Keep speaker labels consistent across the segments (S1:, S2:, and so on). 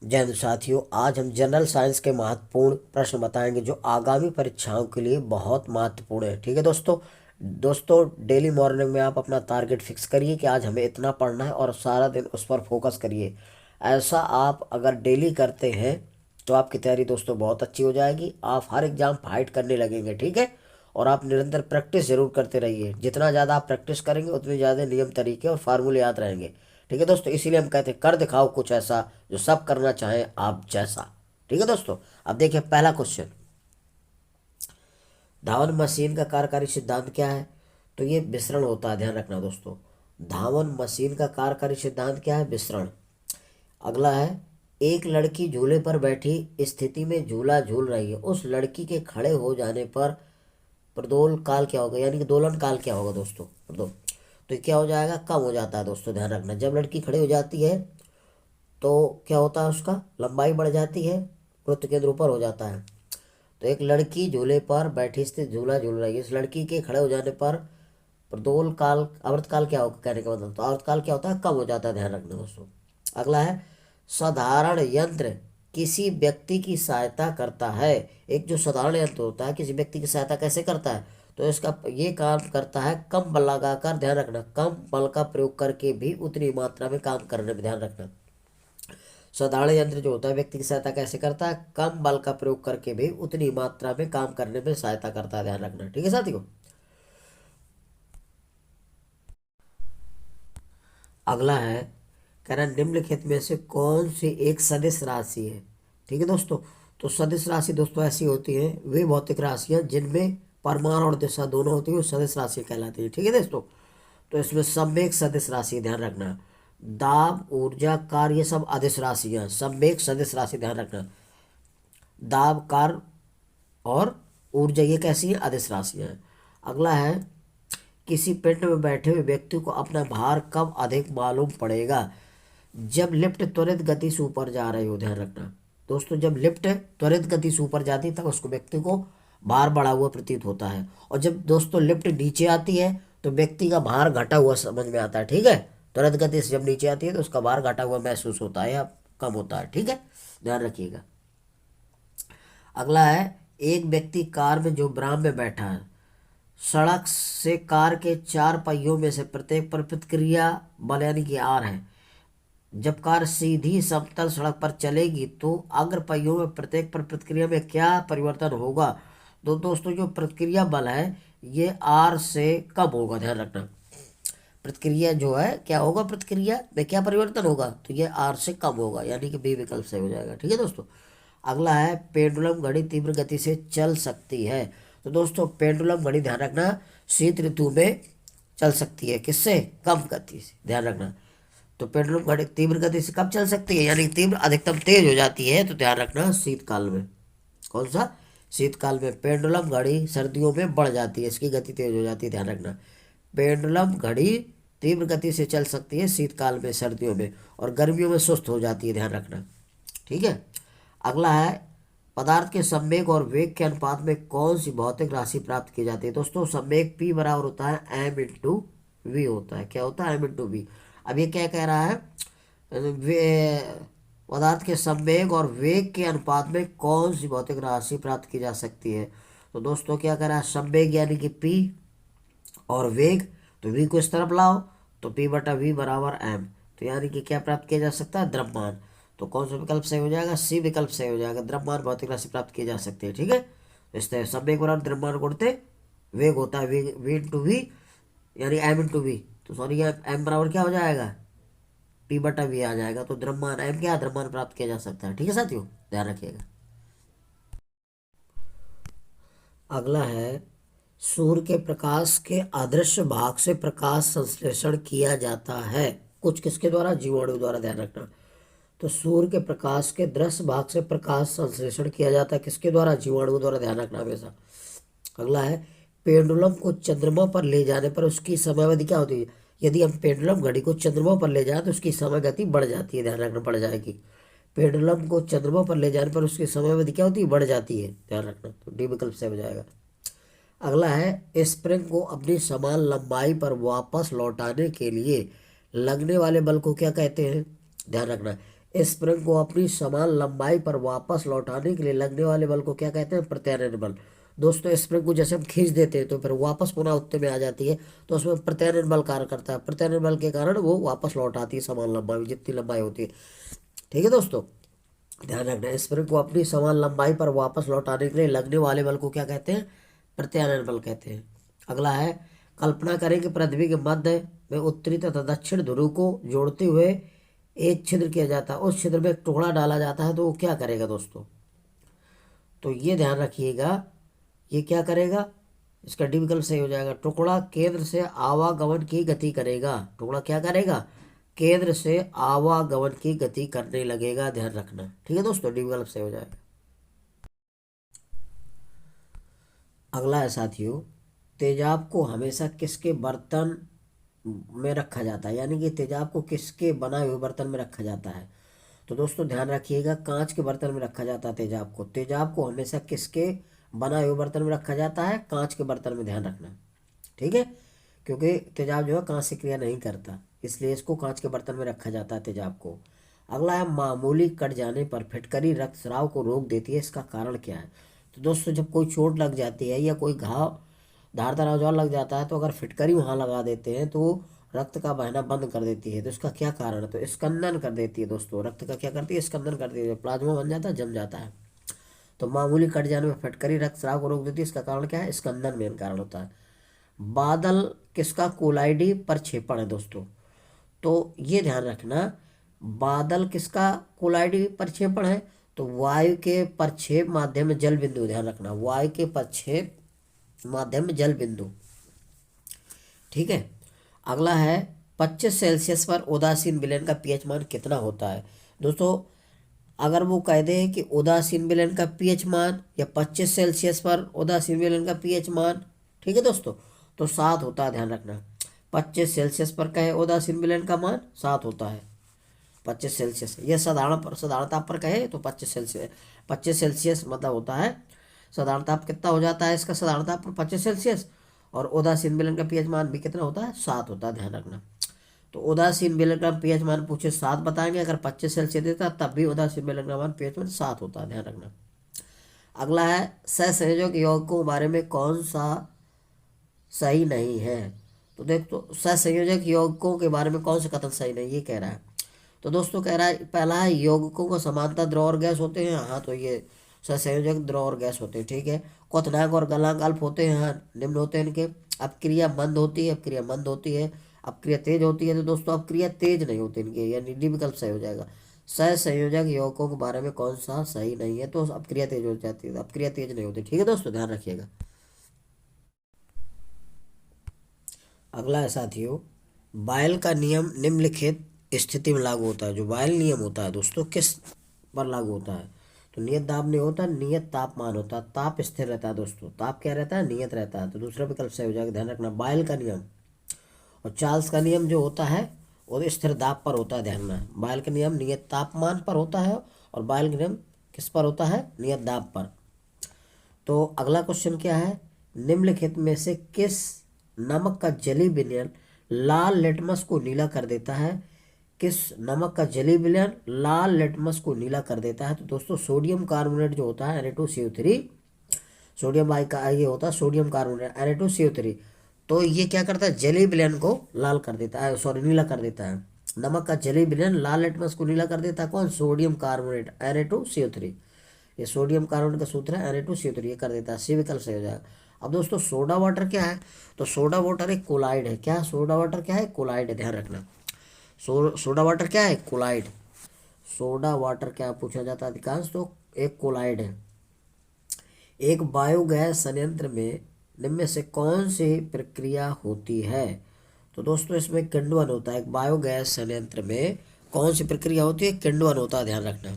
S1: जय हिंद साथियों, आज हम जनरल साइंस के महत्वपूर्ण प्रश्न बताएंगे जो आगामी परीक्षाओं के लिए बहुत महत्वपूर्ण है। ठीक है दोस्तों डेली मॉर्निंग में आप अपना टारगेट फिक्स करिए कि आज हमें इतना पढ़ना है और सारा दिन उस पर फोकस करिए। ऐसा आप अगर डेली करते हैं तो आपकी तैयारी दोस्तों बहुत अच्छी हो जाएगी। आप हर एग्जाम फाइट करने लगेंगे। ठीक है, और आप निरंतर प्रैक्टिस जरूर करते रहिए। जितना ज़्यादा आप प्रैक्टिस करेंगे उतने ज़्यादा नियम तरीके और फार्मूले याद रहेंगे। ठीक है दोस्तों, इसीलिए हम कहते हैं कर दिखाओ कुछ ऐसा जो सब करना चाहें आप जैसा। ठीक है दोस्तों, अब देखिए पहला क्वेश्चन, धावन मशीन का कार्यकारी सिद्धांत क्या है? तो ये विसरण होता है, ध्यान रखना दोस्तों। धावन मशीन का कार्यकारी सिद्धांत क्या है? विसरण। अगला है, एक लड़की झूले पर बैठी स्थिति में झूला झूल रही है, उस लड़की के खड़े हो जाने पर प्रदोल काल क्या होगा, यानी कि दोलन काल क्या होगा दोस्तों? प्रदोल। तो ये क्या हो जाएगा? कम हो जाता है दोस्तों, ध्यान रखना। जब लड़की खड़ी हो जाती है तो क्या होता है? उसका लंबाई बढ़ जाती है, वृत्त केंद्र ऊपर हो जाता है। तो एक लड़की झूले पर बैठी स्थित झूला झूल रही है, इस लड़की के खड़े हो जाने पर प्रदोल काल, अमृतकाल क्या होगा कहने का मतलब? तो अमृतकाल क्या होता है? कम हो जाता है, ध्यान रखना दोस्तों। अगला है, साधारण यंत्र किसी व्यक्ति की सहायता करता है। एक जो साधारण यंत्र होता है किसी व्यक्ति की सहायता कैसे करता है? तो इसका ये काम करता है कम बल लगाकर, ध्यान रखना, कम बल का प्रयोग करके भी उतनी मात्रा में काम करने में, ध्यान रखना। साधारण यंत्र जो होता है व्यक्ति की सहायता कैसे करता है? कम बल का प्रयोग करके भी उतनी मात्रा में काम करने में सहायता करता है, ध्यान रखना। ठीक है साथियों, अगला है, कह रहा है निम्नलिखित में से कौन सी एक सदिश राशि है? ठीक है दोस्तों, तो सदिश राशि दोस्तों ऐसी होती है, वे भौतिक राशियां जिनमें परिमाण और दिशा दोनों होती है वो सदिश राशि कहलाती है। ठीक है दोस्तों, तो इसमें संवेग सदिश राशि, ध्यान रखना। दाब, ऊर्जा, कार्य, ये सब अदिश राशियां, संवेग सदिश राशि, ध्यान रखना। दाब, कार्य और ऊर्जा ये कैसी है? अदिश राशियां हैं। अगला है, किसी पिंड में बैठे हुए व्यक्ति को अपना भार कब अधिक मालूम पड़ेगा? जब लिफ्ट त्वरित गति से ऊपर जा रही हो, ध्यान रखना दोस्तों। जब लिफ्ट त्वरित गति से ऊपर जाती है तब उसको व्यक्ति को भार बढ़ा हुआ प्रतीत होता है, और जब दोस्तों लिफ्ट नीचे आती है तो व्यक्ति का भार घटा हुआ समझ में आता है। ठीक है, त्वरित गति से जब नीचे आती है तो उसका भार घटा हुआ महसूस होता है या कम होता है। ठीक है, ध्यान रखिएगा। अगला है, एक व्यक्ति कार में जो ब्राम में बैठा है, सड़क से कार के चार पहियों में से प्रत्येक पर प्रतिक्रिया बल यानी कि आर है। जब कार सीधी समतल सड़क पर चलेगी तो अग्र पहियों में प्रत्येक पर प्रतिक्रिया में क्या परिवर्तन होगा? तो दोस्तों जो प्रतिक्रिया बल है ये आर से कम होगा, ध्यान रखना। प्रतिक्रिया जो है क्या होगा? प्रतिक्रिया में क्या परिवर्तन होगा? तो ये आर से कम होगा, यानी कि बी विकल्प सही हो जाएगा। ठीक है दोस्तों, अगला है, पेंडुलम घड़ी तीव्र गति से चल सकती है। तो दोस्तों पेंडुलम घड़ी, ध्यान रखना, शीत ऋतु में चल सकती है, किससे? कम गति से, ध्यान रखना। तो पेंडुलम घड़ी तीव्र गति से कब चल सकती है, यानी तीव्र अधिकतम तेज हो जाती है, तो ध्यान रखना शीतकाल में। कौन सा? शीतकाल में। पेंडुलम घड़ी सर्दियों में बढ़ जाती है, इसकी गति तेज हो जाती है, ध्यान रखना। पेंडुलम घड़ी तीव्र गति से चल सकती है शीतकाल में, सर्दियों में, और गर्मियों में सुस्त हो जाती है, ध्यान रखना। ठीक है, अगला है, पदार्थ के संवेग और वेग के अनुपात में कौन सी भौतिक राशि प्राप्त की जाती है? दोस्तों संवेग P बराबर होता है एम इंटू वी होता है। क्या होता है? M into V. अब ये क्या कह रहा है? वे पदार्थ के संवेग और वेग के अनुपात में कौन सी भौतिक राशि प्राप्त की जा सकती है? तो दोस्तों क्या कह रहा है? संवेग यानी कि P, और वेग, तो वी को इस तरफ लाओ तो P बटा वी बराबर एम। तो यानी कि क्या प्राप्त किया जा सकता है? द्रव्यमान। तो कौन सा विकल्प सही हो जाएगा? सी विकल्प सही हो जाएगा। द्रव्यमान भौतिक राशि प्राप्त की जा सकती है। ठीक है, तो इस तरह संवेग बराबर द्रव्यमान गुणते वेग होता है, वी वी इंटू वी, यानी एम इंटू वी। तो सॉरी, एम बराबर क्या हो जाएगा? पी बटा वी आ जाएगा। तो द्रव्यमान एम क्या? द्रव्यमान प्राप्त किया जा सकता है। ठीक है साथियों, ध्यान रखिएगा। अगला है, सूर्य के प्रकाश के अदृश्य भाग से प्रकाश संश्लेषण किया जाता है, कुछ किसके द्वारा? जीवाणु द्वारा, ध्यान रखना। तो सूर्य के प्रकाश के दृश्य भाग से प्रकाश संश्लेषण किया जाता है, किसके द्वारा? जीवाणु द्वारा, ध्यान रखना हमेशा। अगला है, पेंडुलम को चंद्रमा पर ले जाने पर उसकी समयावधि क्या होती है? यदि हम पेंडुलम घड़ी को चंद्रमा पर ले जाए तो उसकी समय गति बढ़ जाती है, ध्यान रखना, बढ़ जाएगी। पेंडुलम को चंद्रमा पर ले जाने पर उसकी समयावधि क्या होती है? बढ़ जाती है, ध्यान रखना। तो डी विकल्प से हो जाएगा। अगला है, स्प्रिंग को अपनी समान लंबाई पर वापस लौटाने के लिए लगने वाले बल को क्या कहते हैं? ध्यान रखना, स्प्रिंग को अपनी समान लंबाई पर वापस लौटाने के लिए लगने वाले बल को क्या कहते हैं? प्रत्यानयन बल। दोस्तों स्प्रिंग को जैसे हम खींच देते हैं तो फिर वापस पुनः उत्ते में आ जाती है, तो उसमें प्रत्यानयन बल कार्य करता है। प्रत्यानयन बल के कारण वो वापस लौट आती है समान लंबाई में, जितनी लंबाई होती है। ठीक है दोस्तों, ध्यान रखना, स्प्रिंग को अपनी समान लंबाई पर वापस लौटाने के लिए लगने वाले बल को क्या कहते हैं? प्रत्यानयन बल कहते हैं। अगला है, कल्पना करें कि पृथ्वी के मध्य में उत्तरी तथा दक्षिण ध्रुव को जोड़ते हुए एक छिद्र किया जाता है, उस छिद्र में एक टुकड़ा डाला जाता है, तो वो क्या करेगा दोस्तों? तो ये ध्यान रखिएगा, ये क्या करेगा? इसका डी विकल्प सही हो जाएगा। टुकड़ा केंद्र से आवागमन की गति करेगा। टुकड़ा क्या करेगा? केंद्र से आवागमन की गति करने लगेगा, ध्यान रखना। ठीक है दोस्तों, डी विकल्प सही हो जाएगा। अगला है साथियों, तेजाब को हमेशा किसके बर्तन में रखा जाता है, यानी कि तेजाब को किसके बनाए हुए बर्तन में रखा जाता है? तो दोस्तों ध्यान रखिएगा, कांच के बर्तन में रखा जाता है तेजाब को। तेजाब को हमेशा किसके बनाए हुए बर्तन में रखा जाता है? कांच के बर्तन में, ध्यान रखना। ठीक है, क्योंकि तेजाब जो है कांच से क्रिया नहीं करता, इसलिए इसको कांच के बर्तन में रखा जाता है तेजाब को। अगला है, मामूली कट जाने पर फिटकरी रक्तस्राव को रोक देती है, इसका कारण क्या है? तो दोस्तों जब कोई चोट लग जाती है या कोई घाव धारदार औजार लग जाता है, तो अगर फिटकरी वहां लगा देते हैं तो वो रक्त का बहना बंद कर देती है। तो इसका क्या कारण है? तो स्कंदन कर देती है दोस्तों। रक्त का क्या करती है? स्कंदन कर देती है, प्लाज्मा बन जाता है, जम जाता है। तो मामूली कट जाने में फटकरी रक्तस्राव को रोक देती है, इसका कारण क्या है? स्कंदन मेन कारण होता है। बादल किसका कोलाइडी प्रक्षेपण है दोस्तों? तो ये ध्यान रखना, बादल किसका कोलाइडी प्रक्षेपण है? तो वायु के प्रक्षेप माध्यम में जल बिंदु, ध्यान रखना, वायु के प्रक्षेप माध्यम में जल बिंदु। ठीक है, अगला है, 25 सेल्सियस पर उदासीन विलयन का पीएच मान कितना होता है? दोस्तों अगर वो कह दे कि उदासीन विलयन का पीएच मान या 25 सेल्सियस पर उदासीन विलयन का पीएच मान, ठीक है दोस्तों, तो 7 होता है, ध्यान रखना। 25 सेल्सियस पर कहे उदासीन विलयन का मान 7 होता है। 25 सेल्सियस, यह साधारण ताप पर कहे तो 25 सेल्सियस, 25 सेल्सियस मतलब होता है साधारण ताप। कितना हो जाता है इसका साधारण ताप पर? 25 सेल्सियस। और उदासीन विलयन का पीएच मान भी कितना होता है? 7 होता है, ध्यान रखना। तो उदासीन विलयन का पीएच मान पूछे 7 बताएंगे, अगर 25 सेल्सियस देता तब भी उदासीन विलयन का मान पीएच मान 7 होता है, ध्यान रखना। अगला है, सहसंयोजक यौगिकों के बारे में कौन सा सही नहीं है? तो देख, तो सहसंयोजक यौगिकों के बारे में कौन सा कथन सही नहीं, ये कह रहा है। तो दोस्तों कह रहा है, पहला है, यौगिकों को समानता द्रव और गैस होते हैं, हाँ, तो ये सहसंयोजक द्रव और गैस होते हैं। ठीक है, क्वथनांक और गलनांक अल्प होते हैं, हाँ, निम्न होते हैं इनके। अपक्रिया मंद होती है, अपक्रिया मंद होती है। अपक्रिया तेज होती है, तो दोस्तों अपक्रिया तेज नहीं होती इनकी, यानी डी विकल्प सही हो जाएगा। सहसंयोजक यौगिकों के बारे में कौन सा सही नहीं है? तो अपक्रिया तेज हो जाती है, अपक्रिया तेज नहीं होती। ठीक है दोस्तों, ध्यान रखिएगा। अगला है साथियों, बायल का नियम निम्नलिखित स्थिति में लागू होता है। जो बायल नियम होता है दोस्तों किस पर लागू होता है? तो नियत दाब नहीं होता, नियत तापमान होता है। ताप स्थिर रहता है दोस्तों, ताप क्या रहता है? नियत रहता है। तो दूसरा विकल्प सही हो जाएगा, ध्यान रखना, बायल का नियम। और चार्ल्स का नियम जो होता है वो स्थिर दाब पर होता है, ध्यान रखना। बायल का नियम नियत तापमान पर होता है, और बायल का नियम किस पर होता है? नियत दाब पर। तो अगला क्वेश्चन क्या है, निम्नलिखित में से किस नमक का जलीय विलयन लाल लिटमस को नीला कर देता है? किस नमक का जलीय विलयन लाल लिटमस को नीला कर देता है? तो दोस्तों सोडियम कार्बोनेट जो होता है Na2CO3, सोडियम आई का ये होता है सोडियम कार्बोनेट Na2CO3। तो ये क्या करता है? जलीय विलयन को लाल कर देता है, सॉरी नीला कर देता है। नमक का जलीय विलयन लाल लिटमस को नीला कर देता है, कौन? Sodium carbonate Na2CO3। ये सोडियम कार्बोनेट का सूत्र है Na2CO3, ये कर देता है, सी विकल्प सही हो जाएगा। अब दोस्तों सोडा वाटर क्या है? तो सोडा वाटर एक कोलाइड है। क्या सोडा वाटर क्या है? कोलाइड है, ध्यान रखना। सोडा वाटर क्या है? कोलाइड। सोडा वाटर क्या पूछा जाता है अधिकांश? तो एक कोलाइड है। एक बायोगैस संयंत्र में निम्न में से कौन सी प्रक्रिया होती है? तो दोस्तों इसमें किण्वन होता है। एक बायोगैस संयंत्र में कौन सी प्रक्रिया होती है? किण्वन होता है, ध्यान रखना।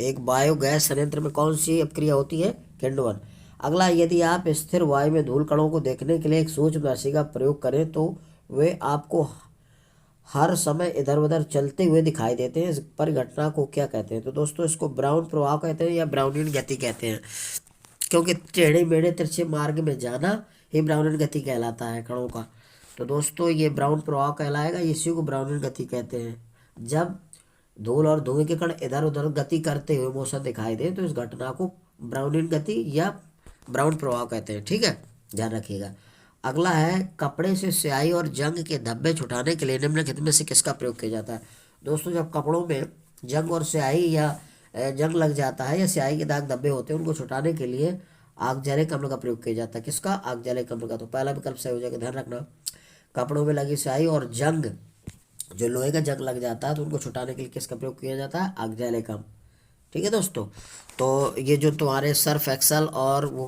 S1: एक बायोगैस संयंत्र में कौन सी प्रक्रिया होती है? किण्वन। अगला, यदि आप स्थिर वायु में धूल कणों को देखने के लिए एक सूक्ष्मदर्शी का प्रयोग करें तो वे आपको हर समय इधर उधर चलते हुए दिखाई देते हैं, इस परिघटना को क्या कहते हैं? तो दोस्तों इसको ब्राउन प्रभाव कहते हैं या ब्राउनियन गति कहते हैं, क्योंकि टेढ़े मेढ़े तिरछे मार्ग में जाना ही ब्राउनियन गति कहलाता है कणों का। तो दोस्तों ये ब्राउन प्रभाव कहलाएगा, इसी को ब्राउनियन गति कहते हैं। जब धूल और धुएं के कण इधर उधर गति करते हुए मोशन दिखाई दे तो इस घटना को ब्राउनिन गति या ब्राउन प्रभाव कहते हैं। ठीक है, ध्यान रखिएगा। अगला है, कपड़े से स्याही और जंग के धब्बे छुटाने के लिए निम्नलिखित में से किसका प्रयोग किया जाता है। दोस्तों, जब कपड़ों में जंग और स्याही या जंग लग जाता है या स्याही के दाग धब्बे होते हैं, उनको छुटाने के लिए आगजैलिक अम्ल का प्रयोग किया जाता है। किसका? आगजैलिक अम्ल का। तो पहला विकल्प सही हो जाएगा, ध्यान रखना। कपड़ों में लगी स्याही और जंग, जो लोहे का जंग लग जाता है तो उनको छुटाने के लिए किसका प्रयोग किया जाता है? आगजैलिक अम्ल। ठीक है दोस्तों, तो ये जो तुम्हारे सर्फ एक्सल और वो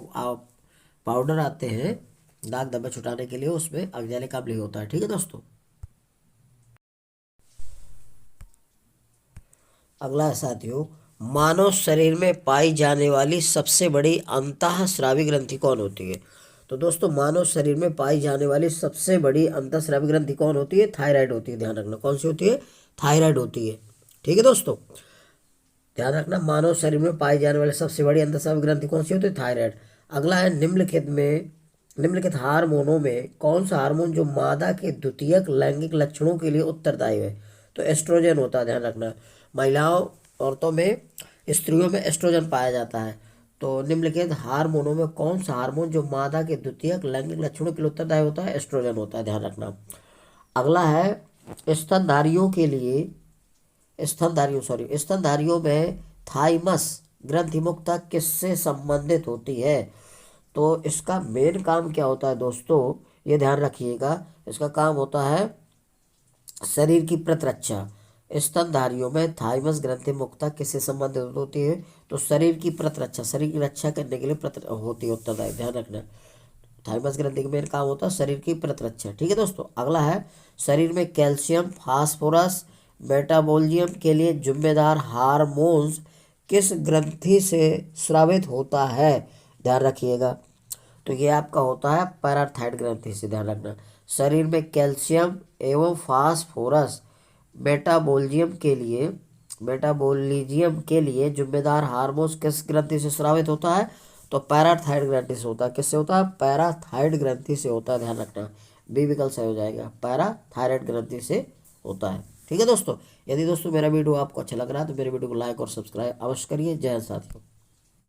S1: पाउडर आते हैं दाग धब्बे छुटाने के लिए, उसमें आगजैलिक अम्ल ही होता है। ठीक है दोस्तों। अगला है साथियों, मानव शरीर में पाई जाने वाली सबसे बड़ी अंतःस्रावी ग्रंथि कौन होती है। तो दोस्तों, मानव शरीर में पाई जाने वाली सबसे बड़ी अंतःस्रावी ग्रंथि कौन होती है? थायराइड होती है। ध्यान रखना, कौन सी होती है? थायराइड होती है। ठीक है दोस्तों, ध्यान रखना, मानव शरीर में पाई जाने वाली सबसे बड़ी अंतःस्रावी ग्रंथि कौन सी होती है? थायराइड। अगला है, निम्नलिखित हार्मोनों में कौन सा हार्मोन जो मादा के द्वितीयक लैंगिक लक्षणों के लिए उत्तरदायी है। तो एस्ट्रोजन होता है। ध्यान रखना, महिलाओं औरतों में, स्त्रियों में एस्ट्रोजन पाया जाता है। तो निम्नलिखित हार्मोनों में कौन सा हार्मोन जो मादा के द्वितीयक लैंगिक लक्षणों के लिए उत्तरदायी होता है? एस्ट्रोजन होता है। ध्यान रखना। अगला है, स्तनधारियों के लिए स्तनधारियों में थाइमस ग्रंथि मुक्ता किससे संबंधित होती है। तो इसका मेन काम क्या होता है दोस्तों, ये ध्यान रखिएगा। इसका काम होता है शरीर की प्रतिरक्षा। स्तनधारियों में थाइमस ग्रंथि मुक्ता किससे संबंधित होती है? तो शरीर की प्रतिरक्षा, शरीर की रक्षा करने के लिए होती है उत्तरदायी। ध्यान रखना, थाइमस ग्रंथि का मेन काम होता है शरीर की प्रतिरक्षा। ठीक है दोस्तों। अगला है, शरीर में कैल्शियम, फास्फोरस, मेटाबॉलिज्म के लिए जिम्मेदार हार्मोन्स किस ग्रंथि से स्रावित होता है? ध्यान रखिएगा, तो ये आपका होता है पैराथाइड ग्रंथि से। ध्यान रखना, शरीर में कैल्शियम एवं फास्फोरस मेटाबॉलिज्म के लिए जिम्मेदार हार्मोन्स किस ग्रंथि से स्रावित होता है? तो पैराथाइड ग्रंथि से होता है। किससे होता है? पैराथाइड ग्रंथि से होता है। ध्यान रखना, बी विकल्प सही हो जाएगा, पैराथायराइड ग्रंथि से होता है। ठीक है दोस्तों, यदि दोस्तों मेरा वीडियो आपको अच्छा लग रहा है तो मेरे वीडियो को लाइक और सब्सक्राइब अवश्य करिए। जय हिंद साथियों।